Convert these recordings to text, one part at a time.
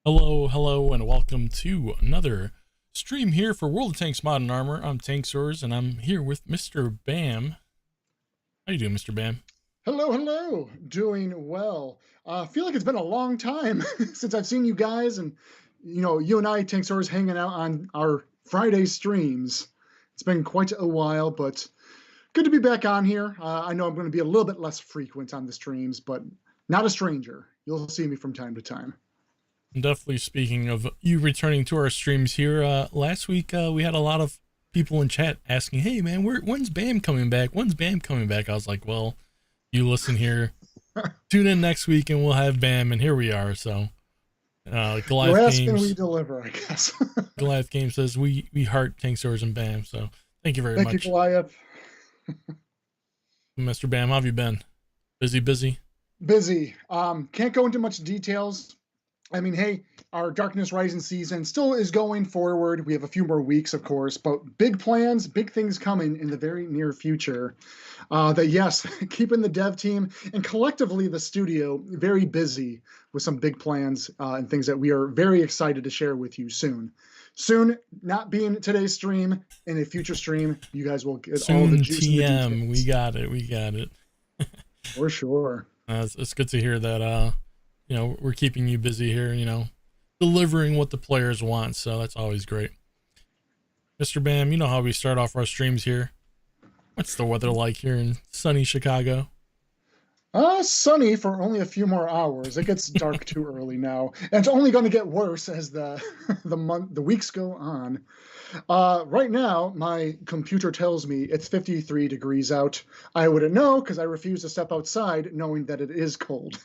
Hello, and welcome to another stream here for World of Tanks Mod and Armor. I'm Tankz0rz, and I'm here with Mr. Bam. How you doing, Mr. Bam? Hello. Doing well. Feel like it's been a long time since I've seen you guys, and you and I, Tankz0rz, hanging out on our Friday streams. It's been quite a while, but good to be back on here. I know I'm going to be a little bit less frequent on the streams, but not a stranger. You'll see me from time to time. Definitely. Speaking of you returning to our streams here, last week we had a lot of people in chat asking, "Hey man, when's Bam coming back? When's Bam coming back?" I was like, "Well, you listen here, tune in next week, and we'll have Bam." And here we are. So, Goliath You ask Games, and we deliver, I guess. Goliath Games says we heart Tankz0rz and Bam. So, thank you very Thank much. you, Goliath. Mr. Bam, how have you been? Busy. Busy. Can't go into much details. I mean, hey, our Darkness Rising season still is going forward. We have a few more weeks, of course, but big plans, big things coming in the very near future. Yes, keeping the dev team and collectively the studio very busy with some big plans and things that we are very excited to share with you soon. Soon, not being today's stream, in a future stream, you guys will get Soon, all the juice. TM, we got it. For sure. It's good to hear that. We're keeping you busy here. Delivering what the players want. So that's always great. Mr. Bam, you know how we start off our streams here. What's the weather like here in sunny Chicago? Sunny for only a few more hours. It gets dark too early now, and it's only going to get worse as the the weeks go on. Right now, my computer tells me it's 53 degrees out. I wouldn't know because I refuse to step outside, knowing that it is cold.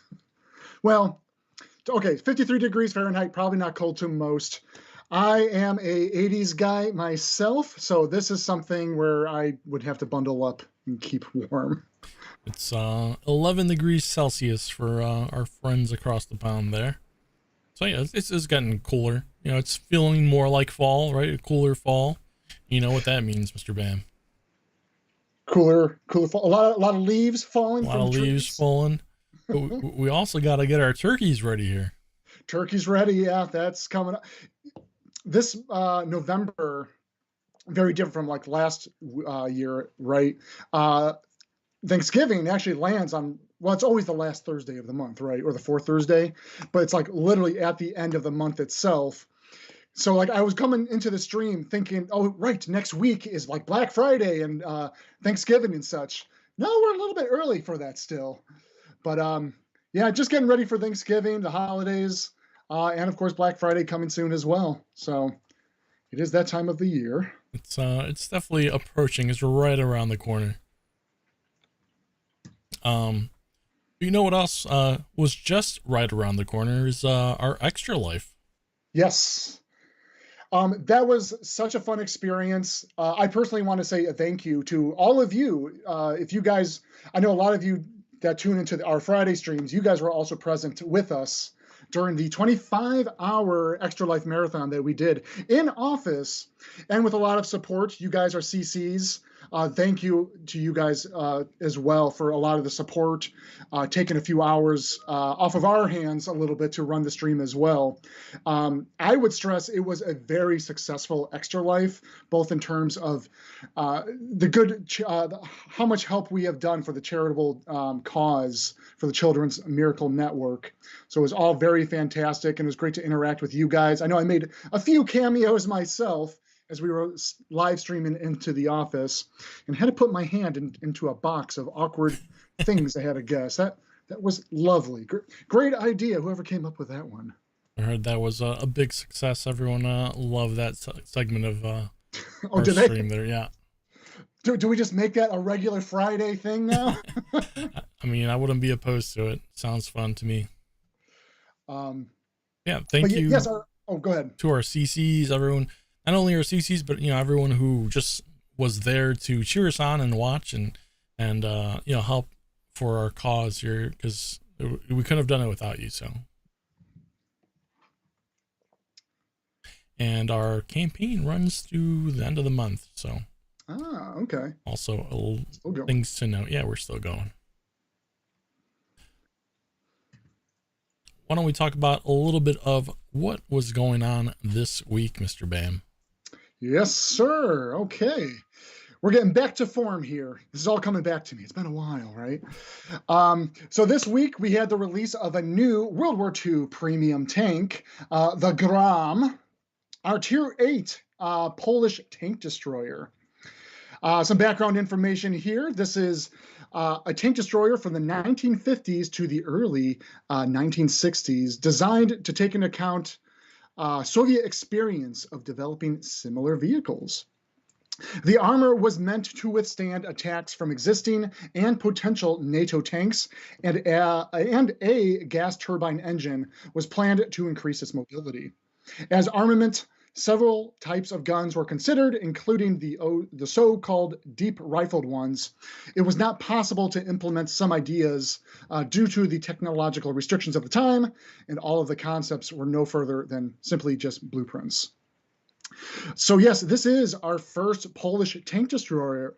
Well, okay, 53 degrees Fahrenheit, probably not cold to most. I am a 80s guy myself, so this is something where I would have to bundle up and keep warm. It's 11 degrees Celsius for our friends across the pond there. So yeah, it's getting cooler. It's feeling more like fall, right? A cooler fall. You know what that means, Mr. Bam? Cooler fall. A lot of leaves falling. A lot of leaves falling. But we also got to get our turkeys ready here. Turkey's ready. Yeah, that's coming up. This November, very different from like last year, right? Thanksgiving actually lands on, well, it's always the last Thursday of the month, right? Or the fourth Thursday, but it's like literally at the end of the month itself. So like I was coming into the stream thinking, oh, right, next week is like Black Friday and Thanksgiving and such. No, we're a little bit early for that still. But yeah, just getting ready for Thanksgiving, the holidays, and of course Black Friday coming soon as well. So it is that time of the year. It's definitely approaching. It's right around the corner. You know what else was just right around the corner is our Extra Life. Yes. That was such a fun experience. I personally want to say a thank you to all of you. If you guys, I know a lot of you that tune into our Friday streams, you guys were also present with us during the 25-hour Extra Life Marathon that we did in office and with a lot of support. You guys are CCs. Thank you to you guys as well for a lot of the support, taking a few hours off of our hands a little bit to run the stream as well. I would stress it was a very successful Extra Life, both in terms of the good, how much help we have done for the charitable cause for the Children's Miracle Network. So it was all very fantastic, and it was great to interact with you guys. I know I made a few cameos myself as we were live streaming into the office and had to put my hand into a box of awkward things I had to guess. That was lovely. Great idea, whoever came up with that one. I heard that was a big success. Everyone loved that segment of our stream there. Yeah. Do we just make that a regular Friday thing now? I mean, I wouldn't be opposed to it. Sounds fun to me. Yeah, thank you. Yes, go ahead. To our CCs, everyone. Not only our CCs, but everyone who just was there to cheer us on and watch and help for our cause here, because we couldn't have done it without you. So, and our campaign runs through the end of the month. So, okay. Also, things to note. Yeah, we're still going. why don't we talk about a little bit of what was going on this week, Mr. Bam? Yes, sir. Okay. We're getting back to form here. This is all coming back to me. It's been a while, right? So this week we had the release of a new World War II premium tank, the Grom, our Tier 8 Polish tank destroyer. Some background information here. This is a tank destroyer from the 1950s to the early 1960s, designed to take into account Soviet experience of developing similar vehicles. The armor was meant to withstand attacks from existing and potential NATO tanks, and a gas turbine engine was planned to increase its mobility. As armament, several types of guns were considered, including the so-called deep rifled ones. It was not possible to implement some ideas due to the technological restrictions of the time, and all of the concepts were no further than simply just blueprints. So yes, this is our first Polish tank destroyer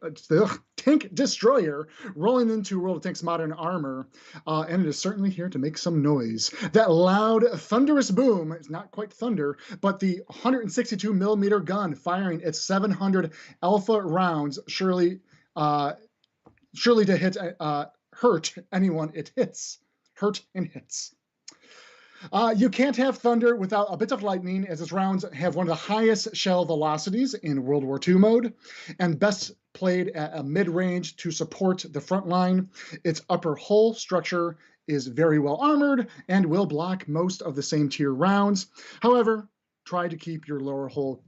rolling into World of Tanks Modern Armor, and it is certainly here to make some noise. That loud, thunderous boom is not quite thunder, but the 162 millimeter gun firing its 700 Alpha rounds, surely to hurt anyone it hits. Hurt and hits. You can't have thunder without a bit of lightning, as its rounds have one of the highest shell velocities in World War II mode, and best played at a mid-range to support the front line. Its upper hull structure is very well armored and will block most of the same tier rounds. However, try to keep your lower hull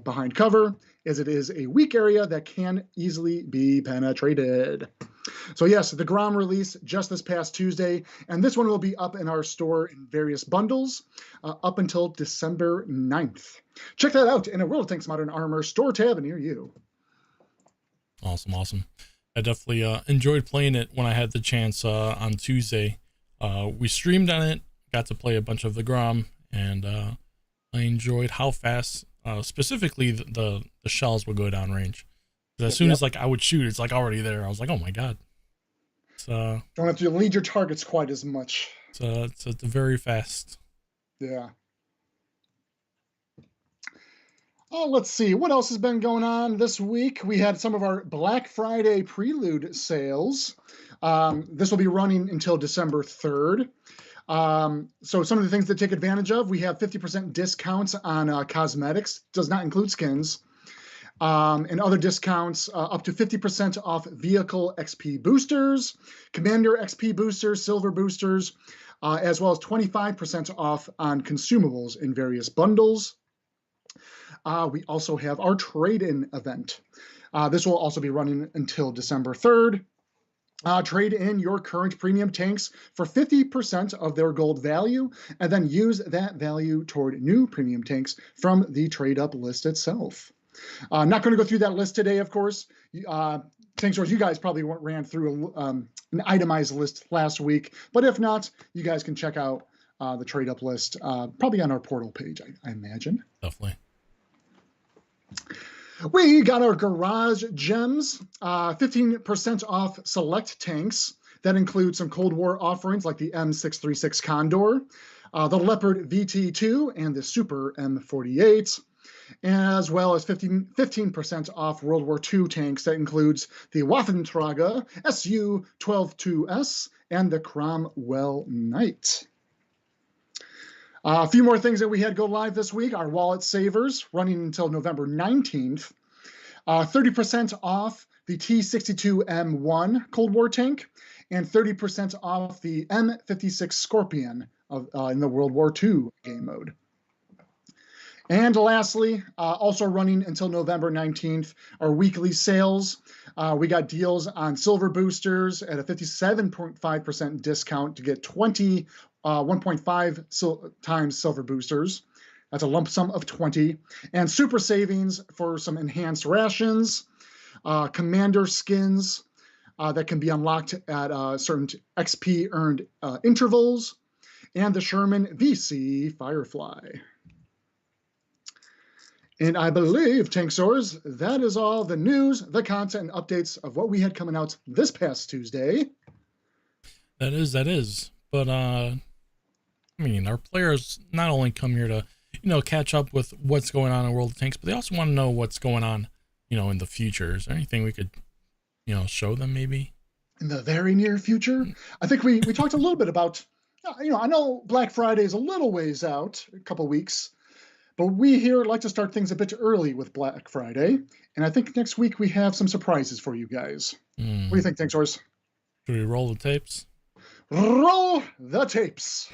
behind cover, as it is a weak area that can easily be penetrated. So yes, the Grom release just this past Tuesday, and this one will be up in our store in various bundles up until December 9th. Check that out in a World of Tanks Modern Armor store tab near you. Awesome. I definitely enjoyed playing it when I had the chance on Tuesday. We streamed on it, got to play a bunch of the Grom, and I enjoyed how fast, specifically the shells would go down range. As soon as I would shoot, it's already there. I was like, oh my god. Don't have to lead your targets quite as much. It's very fast. Yeah. Let's see what else has been going on this week. We had some of our Black Friday prelude sales. This will be running until December 3rd. So some of the things to take advantage of, we have 50% discounts on cosmetics, does not include skins, and other discounts up to 50% off vehicle XP boosters, commander XP boosters, silver boosters, as well as 25% off on consumables in various bundles. We also have our trade-in event. This will also be running until December 3rd. Trade in your current premium tanks for 50% of their gold value, and then use that value toward new premium tanks from the trade-up list itself. Not going to go through that list today, of course. Tankz0rz, you guys probably ran through an itemized list last week, but if not, you guys can check out the trade-up list, probably on our portal page, I imagine. Definitely. We got our garage gems, 15% off select tanks. That includes some Cold War offerings like the M636 Condor, the Leopard VT2, and the Super M48, as well as 15% off World War II tanks. That includes the Waffentrager Su-122S and the Cromwell Knight. A few more things that we had go live this week. Our wallet savers running until November 19th. 30% off the T62M1 Cold War tank, and 30% off the M56 Scorpion in the World War II game mode. And lastly, also running until November 19th, our weekly sales. We got deals on silver boosters at a 57.5% discount to get 20 1.5 times silver boosters. That's a lump sum of 20. And super savings for some enhanced rations, commander skins that can be unlocked at certain XP earned intervals, and the Sherman VC Firefly. And I believe, Tankz0rz, that is all the news, the content, and updates of what we had coming out this past Tuesday. That is. But I mean, our players not only come here to, catch up with what's going on in World of Tanks, but they also want to know what's going on, in the future. Is there anything we could, show them maybe? In the very near future, I think we talked a little bit about, I know Black Friday is a little ways out, a couple weeks, but we here like to start things a bit early with Black Friday. And I think next week we have some surprises for you guys. What do you think, Tankz0rz? Should we roll the tapes? Roll the tapes.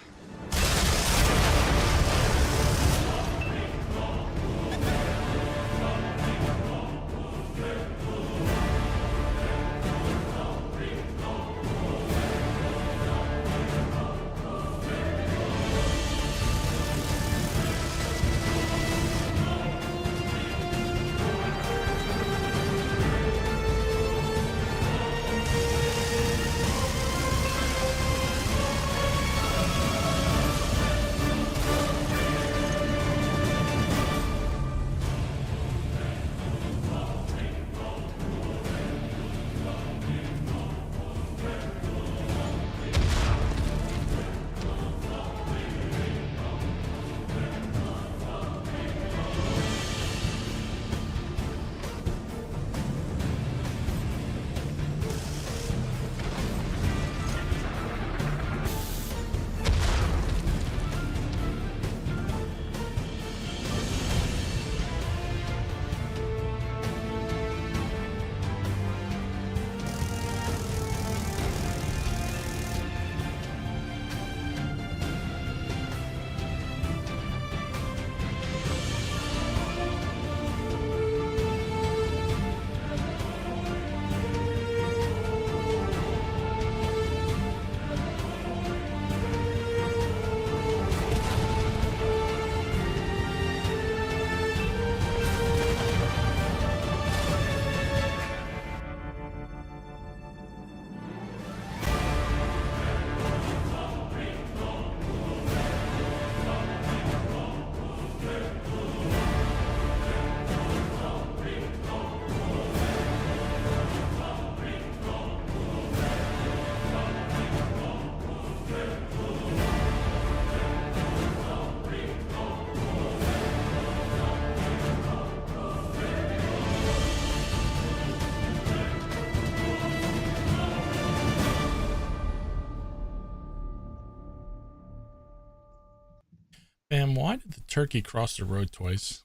Bam, why did the turkey cross the road twice?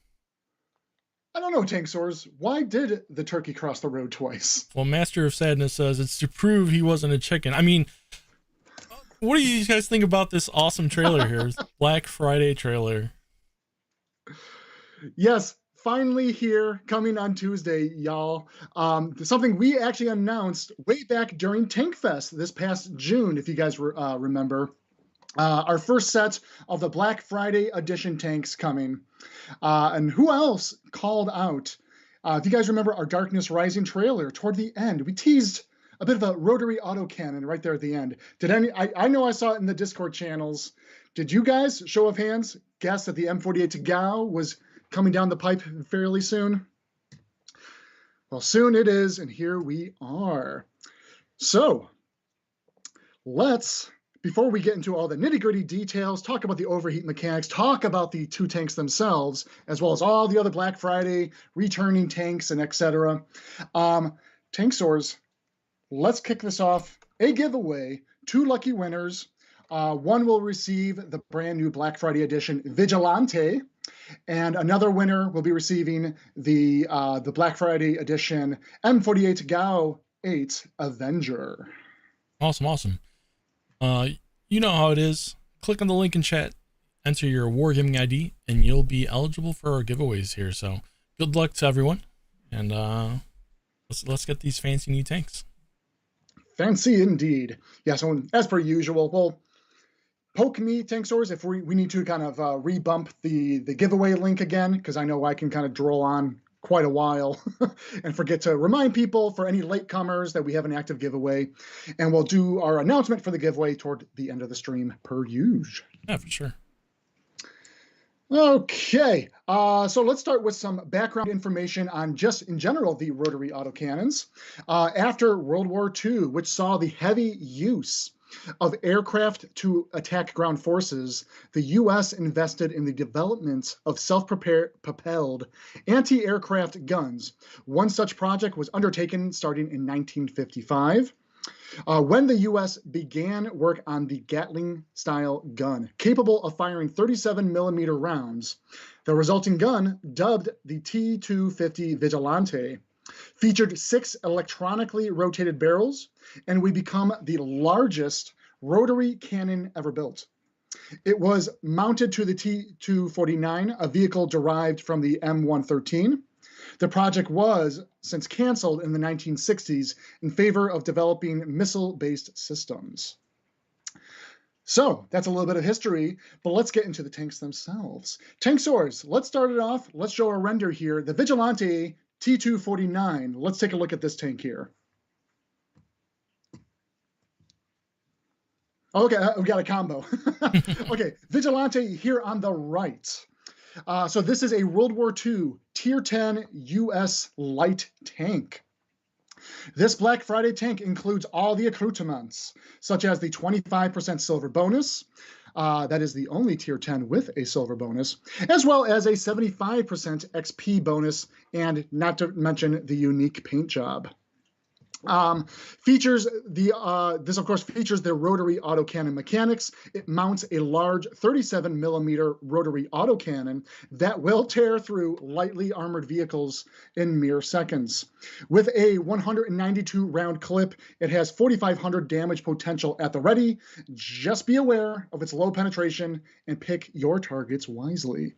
I don't know, Tankz0rz. Why did the turkey cross the road twice? Well, Master of Sadness says it's to prove he wasn't a chicken. I mean, what do you guys think about this awesome trailer here? Black Friday trailer. Yes, finally here, coming on Tuesday, y'all. Something we actually announced way back during Tank Fest this past June, if you guys remember. Our first set of the Black Friday edition tanks coming. And who else called out? If you guys remember our Darkness Rising trailer, toward the end, we teased a bit of a rotary autocannon right there at the end. I know I saw it in the Discord channels. Did you guys, show of hands, guess that the M48 GAU was coming down the pipe fairly soon? Well, soon it is, and here we are. So, before we get into all the nitty-gritty details, talk about the overheat mechanics, talk about the two tanks themselves, as well as all the other Black Friday returning tanks and etc. Tankz0rz, let's kick this off. A giveaway, 2 lucky winners. One will receive the brand new Black Friday edition Vigilante, and another winner will be receiving the Black Friday edition M48 GAU-8 Avenger. Awesome. You know how it is. Click on the link in chat, enter your Wargaming ID, and you'll be eligible for our giveaways here. So good luck to everyone, and let's get these fancy new tanks. Fancy indeed. Yeah, so as per usual, well, poke me, Tankz0rz, if we need to kind of rebump the giveaway link again, because I know I can kind of droll on quite a while and forget to remind people for any latecomers that we have an active giveaway, and we'll do our announcement for the giveaway toward the end of the stream per usual. Yeah, for sure. Okay, so let's start with some background information on just in general the rotary autocannons. After World War II, which saw the heavy use of aircraft to attack ground forces, the U.S. invested in the development of self-propelled anti-aircraft guns. One such project was undertaken starting in 1955. When the U.S. began work on the Gatling-style gun, capable of firing 37-millimeter rounds. The resulting gun, dubbed the T250 Vigilante, featured 6 electronically rotated barrels, and would become the largest rotary cannon ever built. It was mounted to the T249, a vehicle derived from the M113. The project was since canceled in the 1960s in favor of developing missile-based systems. So that's a little bit of history, but let's get into the tanks themselves. Tankz0rz, let's start it off. Let's show a render here. The Vigilante T249. Let's take a look at this tank here. Okay, we got a combo. Okay, Vigilante here on the right. So this is a World War II Tier 10 U.S. light tank. This Black Friday tank includes all the accoutrements, such as the 25% silver bonus. That is the only Tier 10 with a silver bonus, as well as a 75% XP bonus, and not to mention the unique paint job. This of course features the rotary autocannon mechanics. It mounts a large 37-millimeter rotary autocannon that will tear through lightly armored vehicles in mere seconds. With a 192 round clip, it has 4,500 damage potential at the ready. Just be aware of its low penetration and pick your targets wisely.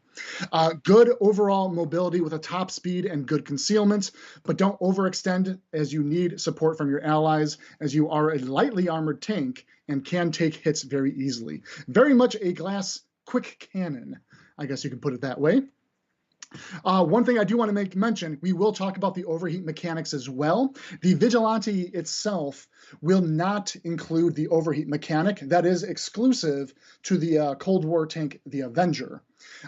Good overall mobility with a top speed and good concealment, but don't overextend as you need support from your allies, as you are a lightly armored tank and can take hits very easily. Very much a glass quick cannon, I guess you can put it that way. One thing I do want to make mention, we will talk about the overheat mechanics as well. The Vigilante itself will not include the overheat mechanic. That is exclusive to the Cold War tank, the Avenger.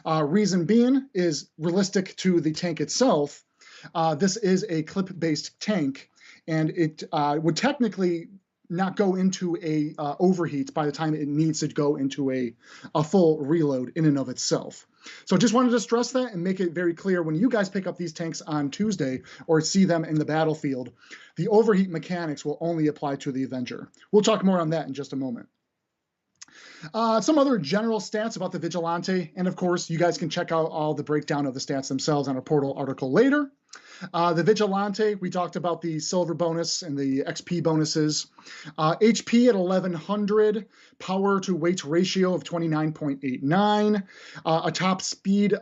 Reason being is realistic to the tank itself. This is a clip-based tank, and it would technically not go into a overheat by the time it needs to go into a full reload in and of itself. So just wanted to stress that and make it very clear when you guys pick up these tanks on Tuesday or see them in the battlefield, the overheat mechanics will only apply to the Avenger. We'll talk more on that in just a moment. Some other general stats about the Vigilante, and of course, you guys can check out all the breakdown of the stats themselves on our portal article later. The Vigilante, we talked about the silver bonus and the XP bonuses. HP at 1100, power to weight ratio of 29.89, a top speed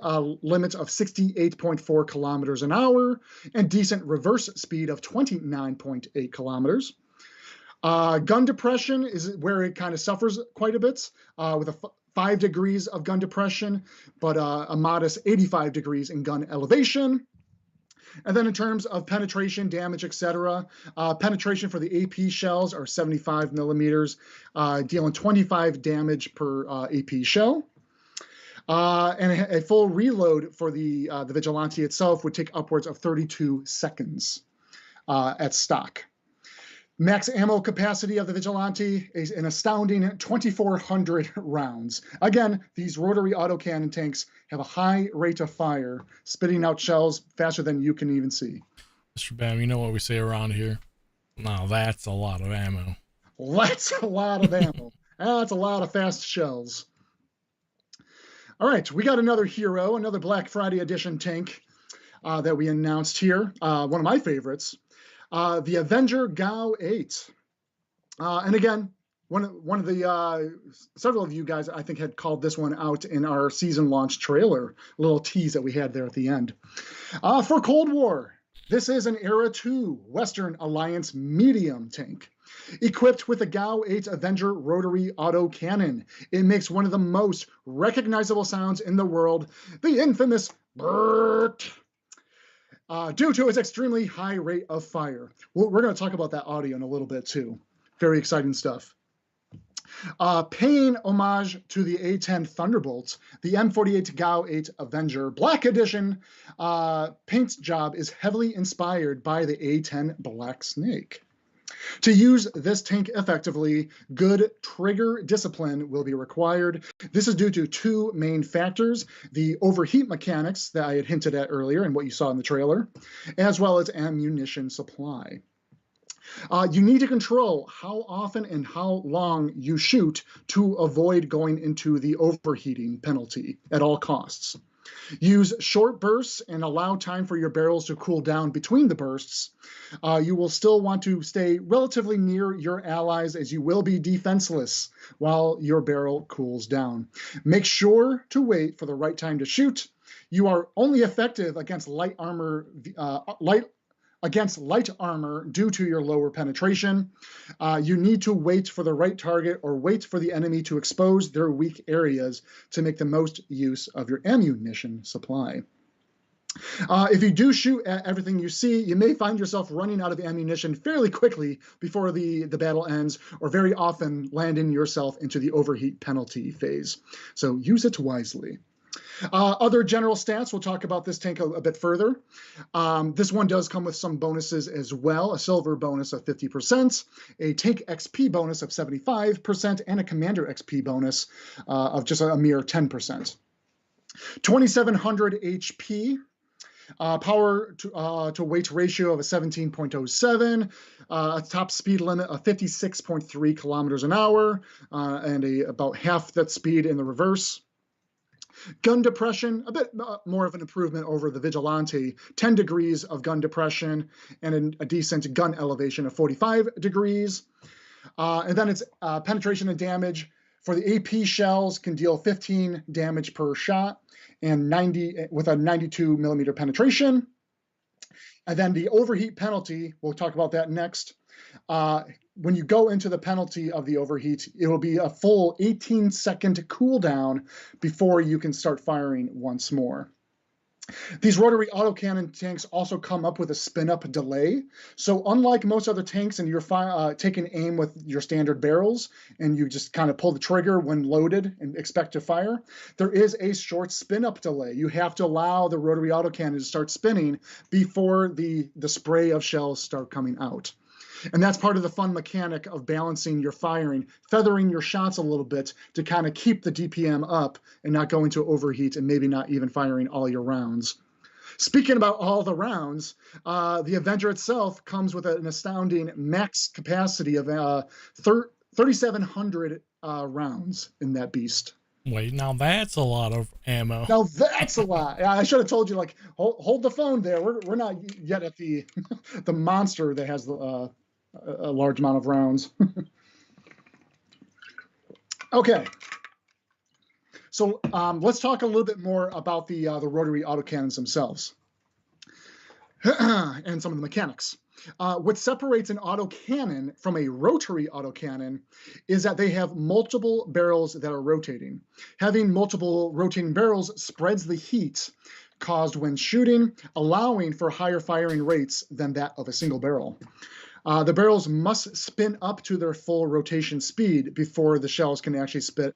limit of 68.4 kilometers an hour, and decent reverse speed of 29.8 kilometers. Gun depression is where it kind of suffers quite a bit, with a 5 degrees of gun depression, but a modest 85 degrees in gun elevation. And then in terms of penetration, damage, etc., penetration for the AP shells are 75 millimeters, dealing 25 damage per AP shell. And a full reload for the Vigilante itself would take upwards of 32 seconds at stock. Max ammo capacity of the Vigilante is an astounding 2,400 rounds. Again, these rotary autocannon tanks have a high rate of fire, spitting out shells faster than you can even see. Mr. Bam, you know what we say around here? Now that's a lot of ammo. That's a lot of ammo. That's a lot of fast shells. All right, we got another hero, another Black Friday edition tank that we announced here. One of my favorites. The Avenger GAU-8. And again, one of the, several of you guys, I think, had called this one out in our season launch trailer, a little tease that we had there at the end. For Cold War, this is an Era 2 Western Alliance medium tank, equipped with a GAU-8 Avenger rotary autocannon. It makes one of the most recognizable sounds in the world, the infamous BRRRT. Due to its extremely high rate of fire. We're going to talk about that audio in a little bit too. Very exciting stuff. Paying homage to the A-10 Thunderbolt, the M48 GAU-8 Avenger Black Edition paint job is heavily inspired by the A-10 Black Snake. To use this tank effectively, good trigger discipline will be required. This is due to two main factors: the overheat mechanics that I had hinted at earlier and what you saw in the trailer, as well as ammunition supply. You need to control how often and how long you shoot to avoid going into the overheating penalty at all costs. Use short bursts and allow time for your barrels to cool down between the bursts. You will still want to stay relatively near your allies, as you will be defenseless while your barrel cools down. Make sure to wait for the right time to shoot. You are only effective against light armor due to your lower penetration. You need to wait for the right target or wait for the enemy to expose their weak areas to make the most use of your ammunition supply. If you do shoot at everything you see, you may find yourself running out of ammunition fairly quickly before the battle ends, or very often landing yourself into the overheat penalty phase. So use it wisely. Other general stats, we'll talk about this tank a bit further. This one does come with some bonuses as well: a silver bonus of 50%, a tank XP bonus of 75%, and a commander XP bonus of just a mere 10%. 2700 HP, power to weight ratio of a 17.07, a top speed limit of 56.3 kilometers an hour, and about half that speed in the reverse. Gun depression, a bit more of an improvement over the Vigilante, 10 degrees of gun depression and a decent gun elevation of 45 degrees. And then it's penetration and damage. For the AP shells, can deal 15 damage per shot and 90 with a 92 millimeter penetration. And then the overheat penalty, we'll talk about that next. When you go into the penalty of the overheat, it will be a full 18-second cooldown before you can start firing once more. These rotary autocannon tanks also come up with a spin-up delay. So unlike most other tanks, and you're taking aim with your standard barrels, and you just kind of pull the trigger when loaded and expect to fire, there is a short spin-up delay. You have to allow the rotary autocannon to start spinning before the spray of shells start coming out. And that's part of the fun mechanic of balancing your firing, feathering your shots a little bit to kind of keep the DPM up and not go into overheat and maybe not even firing all your rounds. Speaking about all the rounds, the Avenger itself comes with an astounding max capacity of 3,700 rounds in that beast. Wait, now that's a lot of ammo. Now that's a lot. I should have told you, like, hold the phone there. We're not yet at the the monster that has a large amount of rounds. Okay, so let's talk a little bit more about the rotary autocannons themselves and some of the mechanics. What separates an autocannon from a rotary autocannon is that they have multiple barrels that are rotating. Having multiple rotating barrels spreads the heat caused when shooting, allowing for higher firing rates than that of a single barrel. The barrels must spin up to their full rotation speed before the shells can actually spit